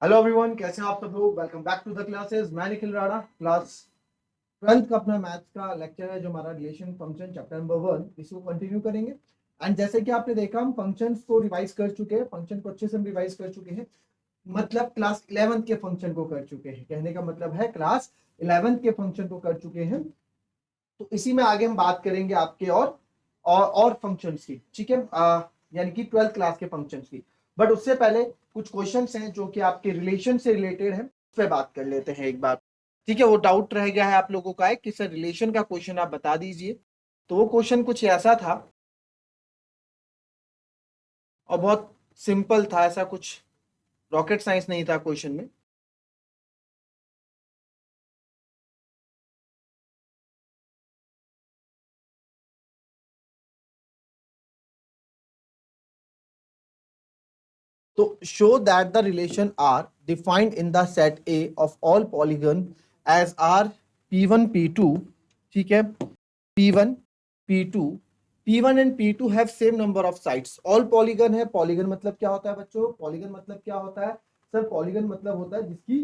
Hello everyone, कैसे हैं आप सब लोग। Welcome back to the classes. मैं निखिल राणा। क्लास 12th का अपना मैथ्स का लेक्चर है जो हमारा रिलेशन फंक्शन चैप्टर नंबर 1, इसको कंटिन्यू करेंगे। एंड जैसे कि आपने देखा, हम फंक्शंस को रिवाइज कर चुके हैं, फंक्शन को अच्छे से हम रिवाइज कर चुके हैं। मतलब क्लास 11th के फंक्शन को कर चुके हैं, कहने का मतलब है क्लास 11th के फंक्शन को कर चुके हैं। तो इसी में आगे हम बात करेंगे आपके और फंक्शंस की, ठीक है, यानी कि 12th क्लास के फंक्शंस की। बट उससे पहले कुछ क्वेश्चंस हैं जो कि आपके रिलेशन से रिलेटेड है, उस पर बात कर लेते हैं एक बार। ठीक है, वो डाउट रह गया है आप लोगों का है कि सर रिलेशन का क्वेश्चन आप बता दीजिए। तो वो क्वेश्चन कुछ ऐसा था और बहुत सिंपल था, ऐसा कुछ रॉकेट साइंस नहीं था क्वेश्चन में। तो show that the relation R defined in the set A of all polygon as R P1 P2, ठीक है, P1 P2, P1 and P2 have same number of sides। all polygon है, polygon मतलब क्या होता है बच्चों, polygon मतलब क्या होता है सर, polygon मतलब होता है जिसकी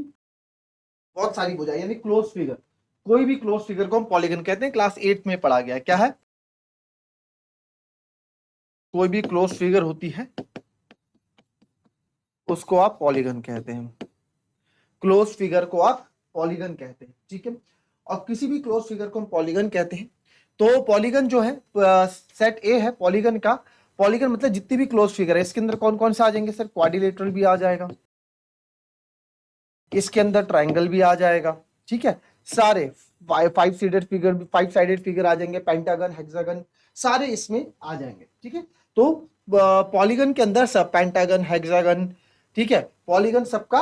बहुत सारी भुजाएं, यानी क्लोज फिगर। कोई भी क्लोज फिगर को हम पॉलीगन कहते हैं, क्लास 8 में पढ़ा गया है। क्या है? कोई भी क्लोज फिगर होती है उसको आप पॉलीगन कहते हैं, क्लोज फिगर को आप पॉलीगन कहते हैं, ठीक है। और किसी भी क्लोज फिगर को हम पॉलीगन कहते हैं। तो पॉलीगन जो है, सेट ए है पॉलीगन का। पॉलीगन मतलब जितनी भी क्लोज फिगर है, इसके अंदर कौन कौन से आ जाएंगे सर? क्वाड्रिलेटरल भी आ जाएगा, इसके अंदर ट्राइंगल भी आ जाएगा, ठीक है। सारे फाइव साइडेड फिगर आ जाएंगे, पेंटागन, हेक्सागन, सारे इसमें आ जाएंगे, ठीक है। तो पॉलीगन के अंदर सब पेंटागन, हेक्सागन, ठीक है, पॉलीगन सबका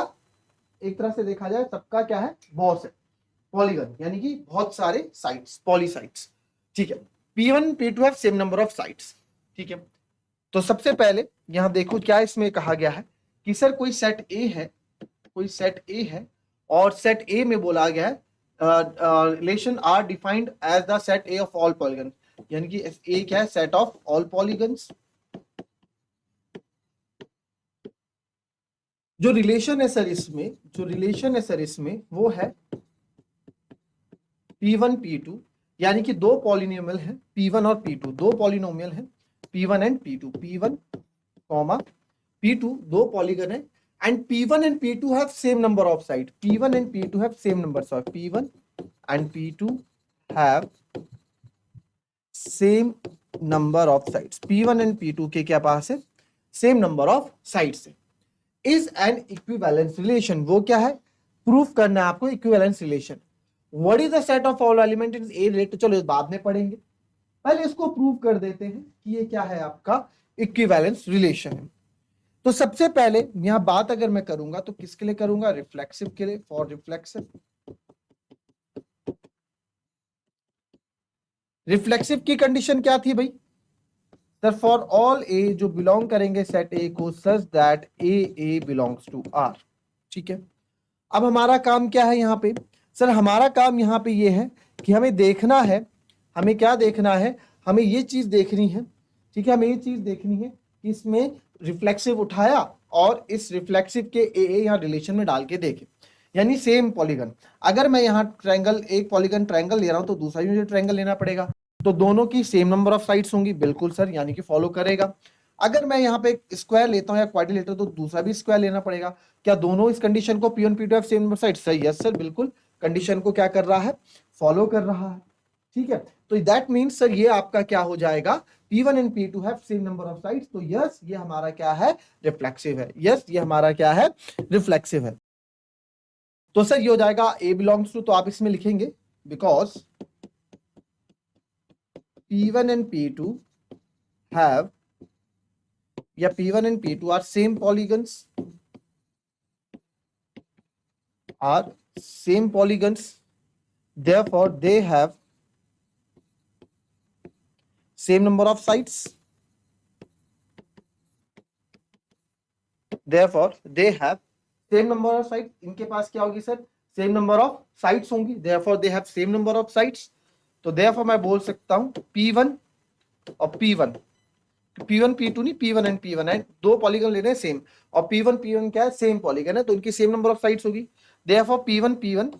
एक तरह से देखा जाए सबका क्या है, बॉस है पॉलीगन, यानी कि बहुत सारे साइड्स, पॉलीसाइड्स, ठीक है। P1 P2 have same number of sides, ठीक है। तो सबसे पहले यहां देखो क्या इसमें कहा गया है कि सर कोई सेट ए है, कोई सेट ए है और सेट ए में बोला गया है relation R defined as the set A of all polygon, यानी कि ए क्या है, सेट ऑफ ऑल पॉलीगन्स। जो रिलेशन है सर इसमें, जो रिलेशन है सर इसमें वो है P1 P2, यानी कि दो पॉलिनोमियल है P1 और P2, दो पॉलिनोमियल है P1 and P2, P1 comma P2 दो पॉलीगन है। And P1 and P2 have same number of side, P1 and P2 have same number of, P1 and P2 have same number of sides. P1 and P2 के क्या पास है, same number of sides है। Is an equivalence relation, वो क्या है, proof करना है आपको equivalence relation. What is the set of all element in A related, चलो इस बाद में पढ़ेंगे, पहले इसको प्रूव कर देते हैं कि ये क्या है, आपका इक्विवेलेंस रिलेशन है। तो सबसे पहले यहां बात अगर मैं करूंगा तो किसके लिए करूंगा, रिफ्लेक्सिव के लिए, फॉर रिफ्लेक्सिव। रिफ्लेक्सिव की कंडीशन क्या थी भाई सर, फॉर ऑल ए जो बिलोंग करेंगे सेट ए को, such that A belongs to R, ठीक है। अब हमारा काम क्या है यहाँ पे सर, हमारा काम यहाँ पे ये है कि हमें देखना है, हमें क्या देखना है, हमें ये चीज देखनी है, ठीक है, हमें ये चीज देखनी है कि इसमें रिफ्लेक्सिव उठाया और इस रिफ्लेक्सिव के ए यहाँ रिलेशन में डाल के देखे, यानी सेम पॉलीगन। अगर मैं यहाँ ट्रायंगल, एक पॉलीगन ट्रायंगल ले रहा हूं तो दूसरा भी मुझे ट्रायंगल लेना पड़ेगा, तो दोनों की सेम नंबर ऑफ साइड्स होंगी, बिल्कुल सर, यानी कि फॉलो करेगा। अगर मैं यहाँ पे स्क्वायर लेता हूँ या क्वाड्रिलेटर, तो दूसरा भी स्क्वायर लेना पड़ेगा। क्या दोनों इस कंडीशन को P1 P2 same number side, सही, यस सर, बिल्कुल कंडीशन को क्या कर रहा है, फॉलो कर रहा है, ठीक है। तो दैट मीन्स सर ये आपका क्या हो जाएगा, P1 and P2 have same number of sides. तो यस ये हमारा क्या है, रिफ्लेक्सिव है, यस ये हमारा क्या है, रिफ्लेक्सिव है। तो सर ये हो जाएगा ए बिलोंग्स टू, तो आप इसमें लिखेंगे because P1 and P2 have, या P1 and P2 are same polygons, are same polygons, therefore they have same number of sides, therefore they have same number of sides। इनके पास क्या होगी sir, same number of sides होंगी, therefore they have same number of sides। तो therefore मैं बोल सकता हूं P1 और P1 P1 P2 नहीं, P1 एंड P1 एंड दो पॉलीगन ले रहे हैं सेम, और P1 P1 क्या है, सेम पॉलीगन है, तो इनकी सेम नंबर ऑफ साइड्स होगी। Therefore P1 P1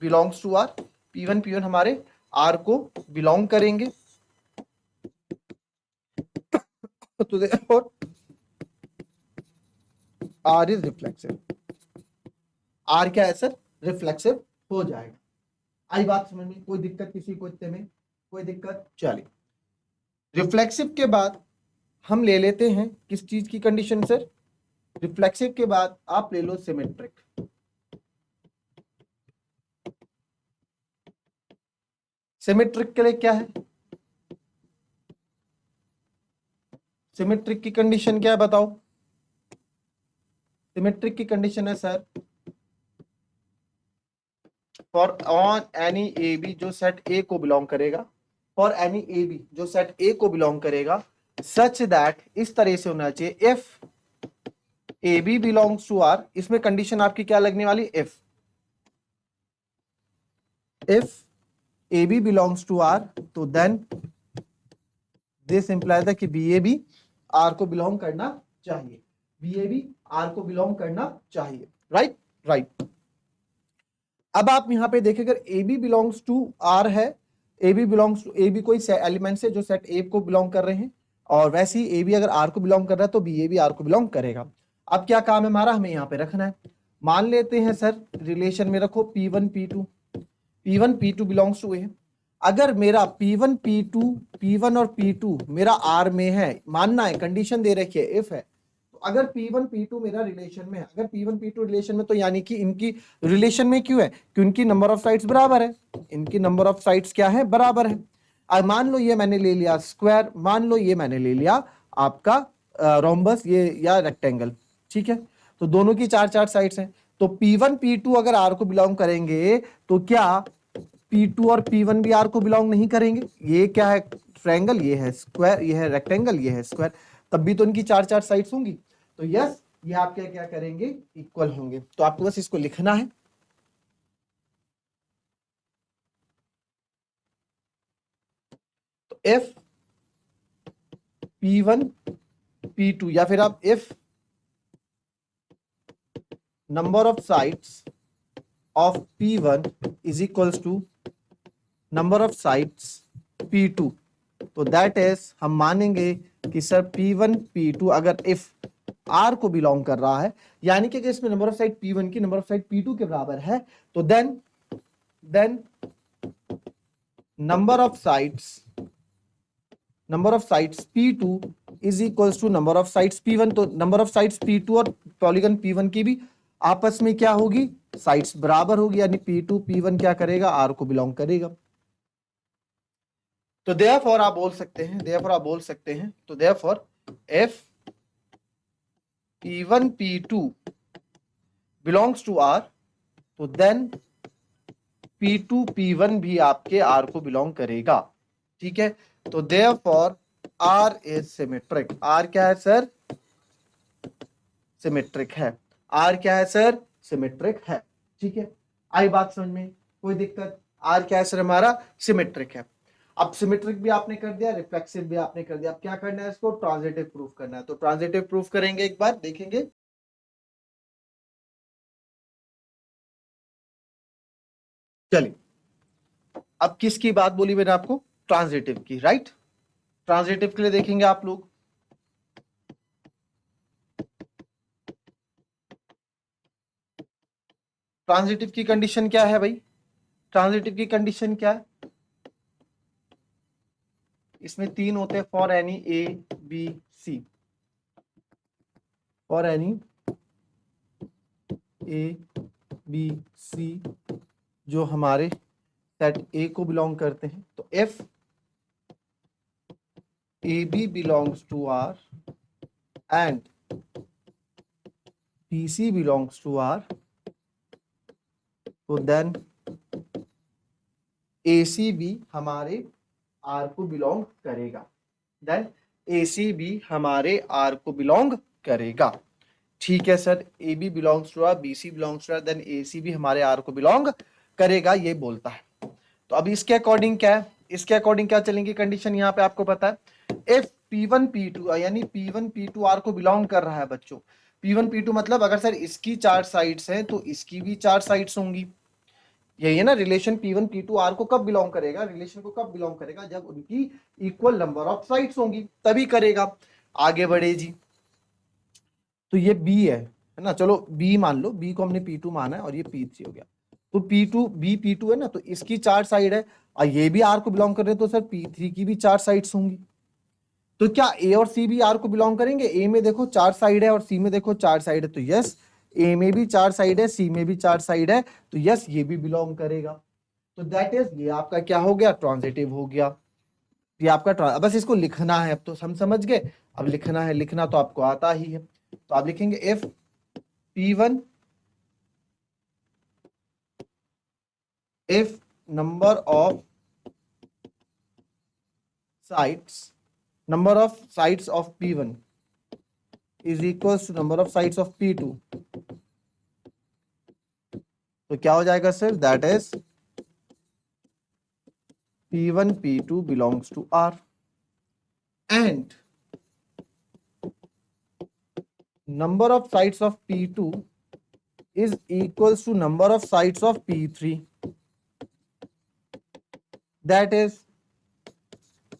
belongs to R, P1 P1 हमारे R को बिलोंग करेंगे। तो therefore R is reflexive. R क्या है सर, रिफ्लेक्सिव हो जाएगा। आई बात समझ में, कोई दिक्कत किसी को इतने में, कोई दिक्कत? चलिए, रिफ्लेक्सिव के बाद हम ले लेते हैं किस चीज की कंडीशन सर, रिफ्लेक्सिव के बाद आप ले लो सिमेट्रिक। सिमेट्रिक के लिए क्या है, सिमेट्रिक की कंडीशन क्या है बताओ? सिमेट्रिक की कंडीशन है sir, for on any A B जो सेट ए को बिलोंग करेगा, फॉर एनी ए बी जो सेट ए को बिलोंग करेगा, सच दैट, इस तरह से होना चाहिए, if A B belongs to R, इसमें कंडीशन आपकी क्या लगने वाली, if A B belongs to R, तो देन दिस इंप्लाइज दैट कि बी ए बी आर को बिलोंग करना चाहिए, बी ए बी आर को बिलोंग करना चाहिए, राइट राइट। अब आप यहां पे देखिए, अगर A B belongs to R है, A B belongs to, A B कोई एलिमेंट्स है जो सेट ए को बिलोंग कर रहे हैं, और वैसे ही ए बी अगर आर को बिलोंग कर रहा है तो बी ए बी आर को बिलोंग करेगा। अब क्या काम है हमारा, हमें यहाँ पे रखना है, मान लेते हैं सर रिलेशन में रखो P1 P2, P1 P2 belongs to ए। अगर मेरा P1 P2, P1 और P2 मेरा R में है, मानना है, कंडीशन दे रखी है, इफ है, तो अगर P1 P2 मेरा रिलेशन में है, अगर P1 P2 रिलेशन में, तो यानी कि इनकी रिलेशन में क्यों है, क्योंकि नंबर ऑफ साइड्स बराबर है, इनकी नंबर ऑफ साइड्स क्या है, बराबर है। अब मान लो ये मैंने ले लिया स्क्वायर, मान लो ये मैंने ले लिया आपका रोम्बस ये या रेक्टेंगल, ठीक है, तो दोनों की चार चार साइड्स हैं, तो P1 P2 अगर R को बिलोंग करेंगे तो क्या P2 और P1 भी R को बिलोंग नहीं करेंगे? ये क्या है, ट्रायंगल, ये है स्क्वायर, ये है रेक्टेंगल, ये है स्क्वायर, तब भी तो इनकी चार चार साइड्स होंगी, तो यस ये आप क्या क्या करेंगे, इक्वल होंगे। तो आपको बस इसको लिखना है, तो F P1 P2, या फिर आप if number of sides of P1 is equals to number of sides P2, तो दैट इज हम मानेंगे कि सर P1 P2 अगर इफ R को बिलोंग कर रहा है, यानी कि इसमें नंबर ऑफ साइड P1 की नंबर ऑफ साइड P2 के बराबर है, तो then number of sides P2 is equals to number of sides P1, तो नंबर ऑफ साइड्स P2 और पॉलीगन P1 की भी आपस में क्या होगी, साइड्स बराबर होगी, यानी P2 P1 क्या करेगा, R को बिलोंग करेगा। तो देयरफॉर आप बोल सकते हैं, तो therefore F P1 P2 belongs to R, तो देन P2 P1 भी आपके R को बिलोंग करेगा, ठीक है। तो therefore R is symmetric, R क्या है सर, सिमेट्रिक है, R क्या है सर, सिमेट्रिक है, ठीक है। आई बात समझ में, कोई दिक्कत? R क्या है सर हमारा, सिमेट्रिक है। अब सिमेट्रिक भी आपने कर दिया, रिफ्लेक्सिव भी आपने कर दिया, अब क्या करना है, इसको ट्रांजिटिव प्रूफ करना है, तो ट्रांजिटिव प्रूफ करेंगे, एक बार देखेंगे। चलिए, अब किसकी बात बोली मैंने आपको, ट्रांजिटिव की, राइट। ट्रांजिटिव के लिए देखेंगे आप लोग, ट्रांजिटिव की कंडीशन क्या है भाई, ट्रांजिटिव की कंडीशन क्या है, इसमें तीन होते हैं, for any A B C, for any A B C जो हमारे सेट ए को बिलोंग करते हैं, तो if A B belongs to R and B C belongs to R, तो देन ए सी भी हमारे आर को बिलोंग करेगा, देन ए सी भी हमारे आर को बिलोंग करेगा, ठीक है sir. A B belongs to R, B C belongs to R, then A C भी हमारे आर को बिलोंग करेगा, ये बोलता है। तो अब इसके अकॉर्डिंग क्या है, इसके अकॉर्डिंग क्या चलेंगी कंडीशन, यहाँ पे आपको पता है, इफ P1 P2 यानी P1 P2 R को बिलोंग कर रहा है बच्चों। P1 P2 मतलब अगर सर इसकी 4 साइड्स हैं तो इसकी भी 4 साइड्स होंगी। यही है ना रिलेशन। P1 P2 R को कब बिलोंग करेगा, रिलेशन को कब बिलोंग करेगा, जब उनकी इक्वल नंबर ऑफ साइड्स होंगी तभी करेगा। आगे बढ़े जी। तो ये B है ना, चलो B मान लो, B को हमने P2 माना है और ये P3 हो गया। तो P2 B P2 है ना, तो इसकी 4 साइड है और ये भी R को बिलोंग कर रहे हैं, तो सर P3 की भी 4 साइड्स होंगी। तो क्या A और C भी R को बिलोंग करेंगे? A में देखो 4 साइड है और C में देखो 4 साइड है, तो यस A में भी 4 साइड है, C में भी 4 साइड है, तो यस ये भी बिलोंग करेगा। तो दैट इज, ये आपका क्या हो गया, ट्रांजिटिव हो गया। ये आपका बस इसको लिखना है, अब तो हम समझ गए। अब लिखना है, लिखना तो आपको आता ही है। तो आप लिखेंगे if P1, if number of sides of P1 is equals to number of sides of P2, तो क्या हो जाएगा sir, that is P1 P2 belongs to R and number of sides of P2 is equals to number of sides of P3, that is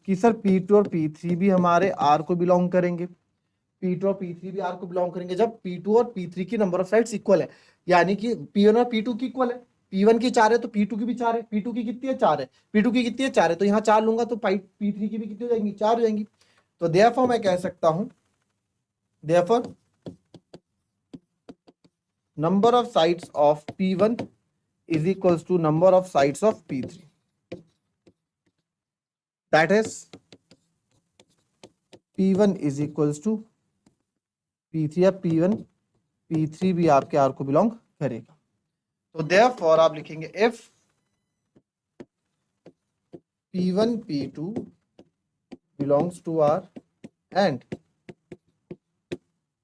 कि sir P2 और P3 भी हमारे R को belong करेंगे। P2 और P3 भी R को belong करेंगे जब P2 और P3 की नंबर ऑफ साइड्स इक्वल है, यानी कि P1 और P2 की इक्वल है। P1 की 4 है तो P2 की भी 4 है। P2 की कितनी है, 4 है। P2 की कितनी है, 4 है, तो यहाँ 4 लूंगा तो P3 की भी कितनी हो जाएंगी, 4 हो जाएंगी। तो देयरफॉर मैं कह सकता हूं, therefore number of sides of P1 is equals to number of sides of P3, that is P1 is equals to P3 या P1 P3 भी आपके R को बिलोंग करेगा। तो देयरफॉर आप लिखेंगे if P1 P2 belongs to R and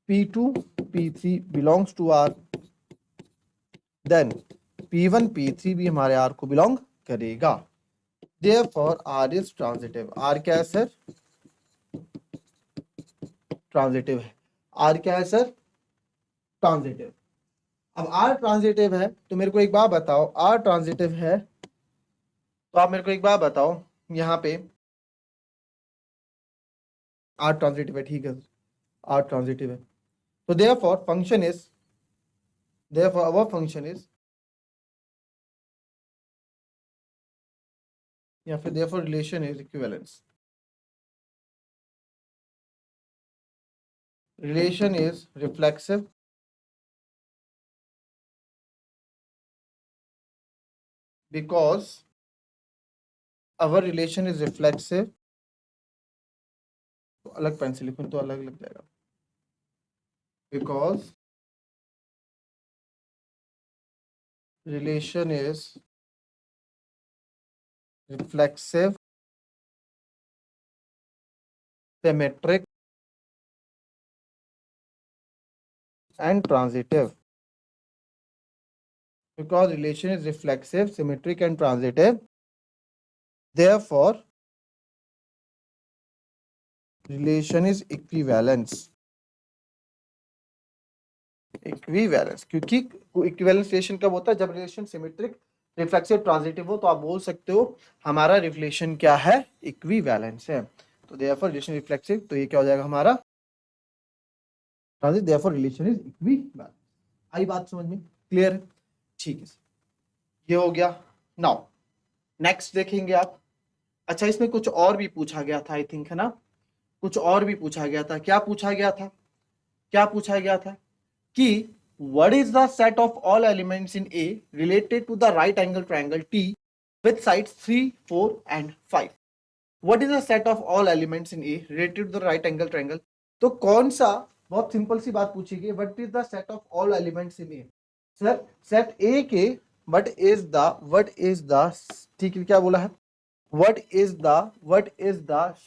P2 P3 belongs to R, then P1 P3 भी हमारे R को बिलोंग करेगा। Therefore R is transitive। R क्या है सर, ट्रांजिटिव है। R क्या है सर, ट्रांजिटिव। अब R ट्रांजिटिव है तो मेरे को एक बात बताओ, R ट्रांजिटिव है तो आप मेरे को एक बात बताओ, यहाँ पे R ट्रांजिटिव है, ठीक है, R ट्रांजिटिव है, तो therefore function is, therefore our function is, या फिर therefore relation is equivalence, relation is reflexive because our relation is reflexive, तो अलग पेन से लिखूं तो अलग लग जाएगा, because relation is reflexive, symmetric and transitive, because relation is reflexive, symmetric and transitive, therefore relation is equivalence, equivalence, क्योंकि equivalence relation कब होता है, जब रिलेशन सिमेट्रिक, रिफ्लेक्सिव, ट्रांजिटिव हो, तो आप बोल सकते हो हमारा रिलेशन क्या है, इक्विवेलेंस है। तो देयरफॉर रिलेशन रिफ्लेक्सिव, तो ये क्या हो जाएगा हमारा transitive, therefore relation is equivalence. आई बात समझ में, क्लियर है, ठीक है, ये हो गया। नाउ नेक्स्ट देखेंगे आप। अच्छा इसमें कुछ और भी पूछा गया था, आई थिंक, है ना, कुछ और भी पूछा गया था। क्या पूछा गया था, क्या पूछा गया था कि what is the set of all elements in A related to the right angle triangle T with sides 3, 4 and 5? What is the set of all elements in A related to the right angle triangle? तो कौन सा, बहुत simple सी बात पूछी गई, what is the set of all elements in A? Sir set A के what is the, ठीक है, क्या बोला है, what is the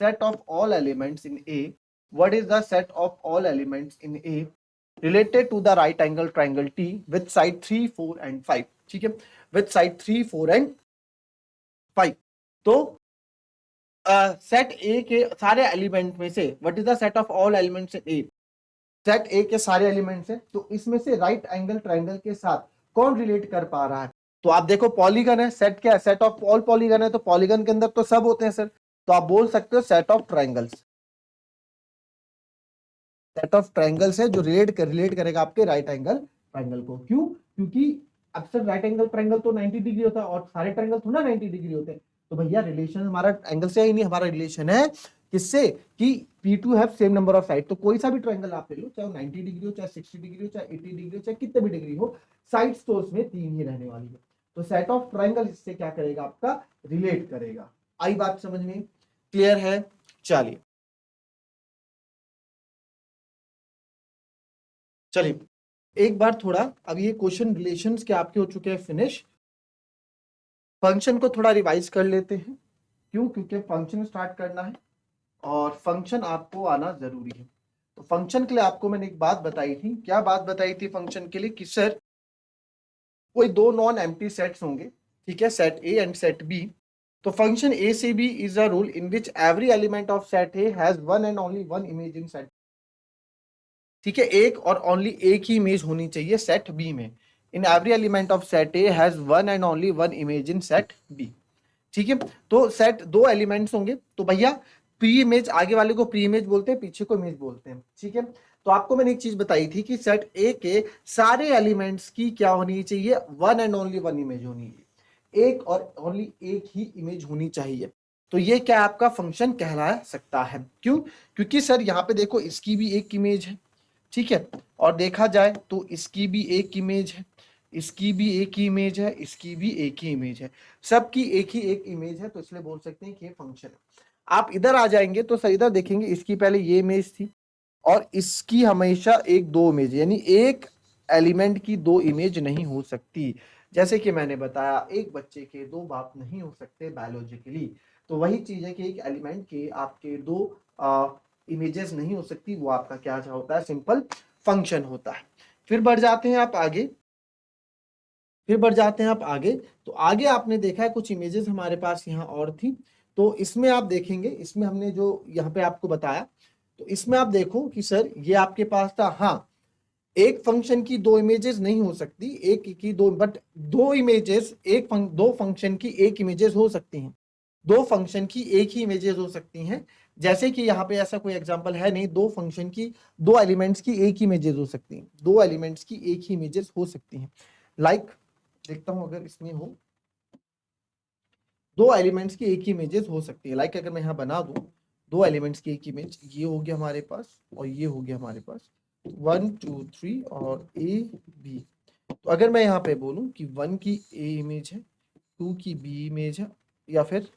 set of all elements in A, what is the set of all elements in A related to the right angle triangle T with side 3, 4 and 5, ठीक है, with side 3, 4 and 5। तो set ए के सारे element में से what is the set of all elements in A, set ए के सारे elements हैं, तो इसमें से राइट एंगल ट्राइंगल के साथ कौन रिलेट कर पा रहा है? तो आप देखो पॉलीगन है, सेट क्या है? सेट ऑफ ऑल पॉलीगन है, तो पॉलीगन के अंदर तो सब होते हैं सर, तो आप बोल सकते हो set of triangles, set of triangles है जो रिलेट करेगा आपके राइट एंगल ट्राइंगल को। क्यों? क्योंकि अक्सर राइट एंगल ट्राइंगल तो 90 डिग्री होता है और सारे ट्राइंगल थोड़ा 90 डिग्री होते हैं, तो भैया रिलेशन हमारा एंगल से ही नहीं, हमारा रिलेशन है किससे कि P2 have same number of side. तो कोई सा भी ट्राइंगल आप ले लो, चाहे 90 डिग्री हो, चाहे 60 डिग्री हो, चाहे 80 डिग्री हो, चाहे कितने भी डिग्री हो, साइड्स तो उसमें 3 ही रहने वाली है। तो सेट ऑफ ट्राइंगल इससे क्या करेगा? आपका रिलेट करेगा। आई बात समझ में? क्लियर है? चलिए चलिए एक बार थोड़ा, अब ये क्वेश्चन रिलेशंस के आपके हो चुके हैं फिनिश, फंक्शन को थोड़ा रिवाइज कर लेते हैं। क्यों? क्योंकि फंक्शन स्टार्ट करना है और फंक्शन आपको आना जरूरी है। तो फंक्शन के लिए आपको मैंने एक बात बताई थी। क्या बात बताई थी फंक्शन के लिए? कि सर कोई दो नॉन एम्प्टी सेट्स होंगे, ठीक है, set A and set B. तो फंक्शन ए से B is a rule in which every element of set A has one and only one image in set, ठीक है, एक और ओनली एक ही इमेज होनी चाहिए सेट बी में। In every element of set A has one and only one image in set B, ठीक है। तो सेट दो एलिमेंट्स होंगे, तो भैया प्री इमेज, आगे वाले को प्री इमेज बोलते हैं, पीछे को इमेज बोलते हैं, ठीक है। तो आपको मैंने एक चीज बताई थी कि सेट ए के सारे एलिमेंट्स की क्या होनी चाहिए? One and only one image होनी है, एक और ओनली एक ही इमेज होनी चाहिए। तो ये क्या आपका फंक्शन कहला सकता है? क्यों? क्योंकि सर यहाँ पे देखो इसकी भी एक इमेज है, ठीक है, और देखा जाए तो इसकी भी एक इमेज है, इसकी भी एक ही इमेज है, इसकी भी एक ही इमेज है, सबकी एक ही एक इमेज है, तो इसलिए बोल सकते हैं कि ये फंक्शन है। आप इधर आ जाएंगे तो सर इधर देखेंगे, इसकी पहले ये इमेज थी और इसकी हमेशा एक दो इमेज, यानी एक एलिमेंट की दो इमेज नहीं हो सकती। जैसे कि मैंने बताया एक बच्चे के दो बाप नहीं हो सकते बायोलॉजिकली, तो वही चीज है कि एक एलिमेंट के आपके दो इमेजेस नहीं हो सकती, वो आपका क्या होता है? सिंपल फंक्शन होता है। फिर बढ़ जाते हैं आप आगे, फिर बढ़ जाते हैं आप आगे। तो आगे आपने देखा है कुछ इमेजेस हमारे पास यहाँ और थी, तो इसमें आप देखेंगे, इसमें हमने जो यहाँ पे आपको बताया, तो इसमें आप देखो कि सर ये आपके पास था, हाँ, एक फंक्शन की दो इमेजेस नहीं हो सकती, एक की दो, बट दो इमेजेस दो फंक्शन की एक इमेजेस हो सकती हैं, दो फंक्शन की एक ही इमेजेस हो सकती हैं। जैसे कि यहाँ पे ऐसा कोई एग्जांपल है नहीं, दो फंक्शन की दो एलिमेंट्स की एक ही इमेजेस हो सकती हैं, दो एलिमेंट्स की एक ही इमेजेस हो सकती हैं। लाइक देखता हूं अगर इसमें हो, दो एलिमेंट्स की एक ही इमेजेस हो सकती है। लाइक अगर मैं यहाँ बना दूं दो एलिमेंट्स की एक इमेज, ये हो गया हमारे पास और ये हो गया हमारे पास, 1 2 3 और ए बी। तो अगर मैं यहाँ पे बोलूं कि 1 की ए इमेज है, 2 की बी इमेज है, या फिर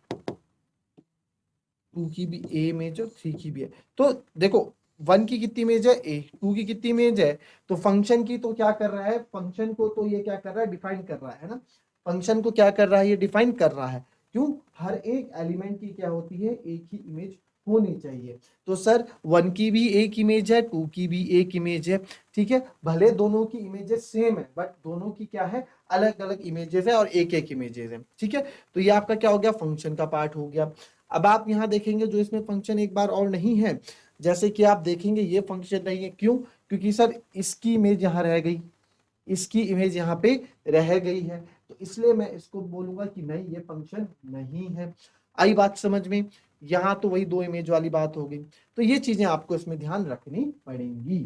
2 की भी ए इमेज है, 3 की भी है, तो देखो 1 की कितनी इमेज है? ए। 2 की कितनी इमेज है? तो फंक्शन की तो क्या कर रहा है? फंक्शन को तो ये क्या कर रहा है? डिफाइन कर रहा है ना। फंक्शन को क्या कर रहा है? ये डिफाइन कर रहा है। क्यों? हर एक एलिमेंट की क्या होती है? एक ही इमेज होनी चाहिए। तो सर 1 की भी एक इमेज है, 2 की भी एक इमेज है, ठीक है, भले दोनों की इमेजेस सेम है बट दोनों की क्या है? अलग अलग इमेजेस है और एक एक इमेजेस है, ठीक है। तो ये आपका क्या हो गया? फंक्शन का पार्ट हो गया। अब आप यहाँ देखेंगे जो इसमें फंक्शन एक बार और नहीं है, जैसे कि आप देखेंगे ये फंक्शन नहीं है। क्यों? क्योंकि सर इसकी इमेज यहाँ रह गई, इसकी इमेज यहाँ पे रह गई है, तो इसलिए मैं इसको बोलूंगा कि नहीं, ये फंक्शन नहीं है। आई बात समझ में? यहाँ तो वही दो इमेज वाली बात हो गई, तो ये चीजें आपको इसमें ध्यान रखनी पड़ेंगी,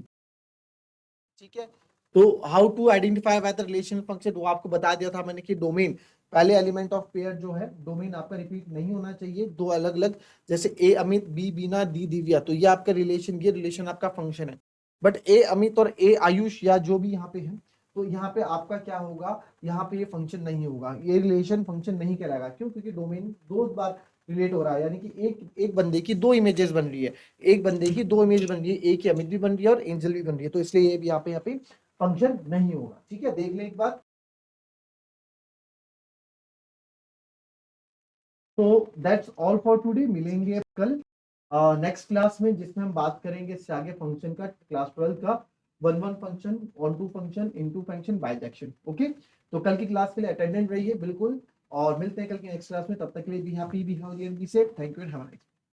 ठीक है। तो how to identify whether relation function, वो आपको बता दिया था मैंने कि डोमेन, पहले एलिमेंट ऑफ पेयर जो है डोमेन आपका रिपीट नहीं होना चाहिए, दो अलग अलग, जैसे ए अमित बी बीना डी दिव्या, तो ये आपका रिलेशन, ये रिलेशन आपका फंक्शन है। बट ए अमित और ए आयुष या जो भी यहाँ पे है, तो यहाँ पे आपका क्या होगा? यहाँ पे ये फंक्शन नहीं होगा, ये रिलेशन फंक्शन नहीं कहलाएगा। क्यों? क्योंकि डोमेन दो बार रिलेट हो रहा है, यानी कि एक बंदे की दो इमेजेस बन रही है, एक बंदे की दो इमेज बन रही है, एक की अमित भी बन रही है और एंजल भी बन रही है, तो इसलिए ये भी यहाँ पे फंक्शन नहीं होगा, ठीक है। देख लें एक बार। तो दैट्स ऑल फॉर टुडे, मिलेंगे कल नेक्स्ट क्लास में, जिसमें हम बात करेंगे इससे आगे फंक्शन का, क्लास 12 का, one one function, onto function, into function, bijection. Okay, तो कल की क्लास के लिए अटेंडेंट रहिए बिल्कुल। और मिलते हैं कल के नेक्स्ट क्लास में। तब तक के लिए be happy, be healthy and be safe. Thank you and have a nice day.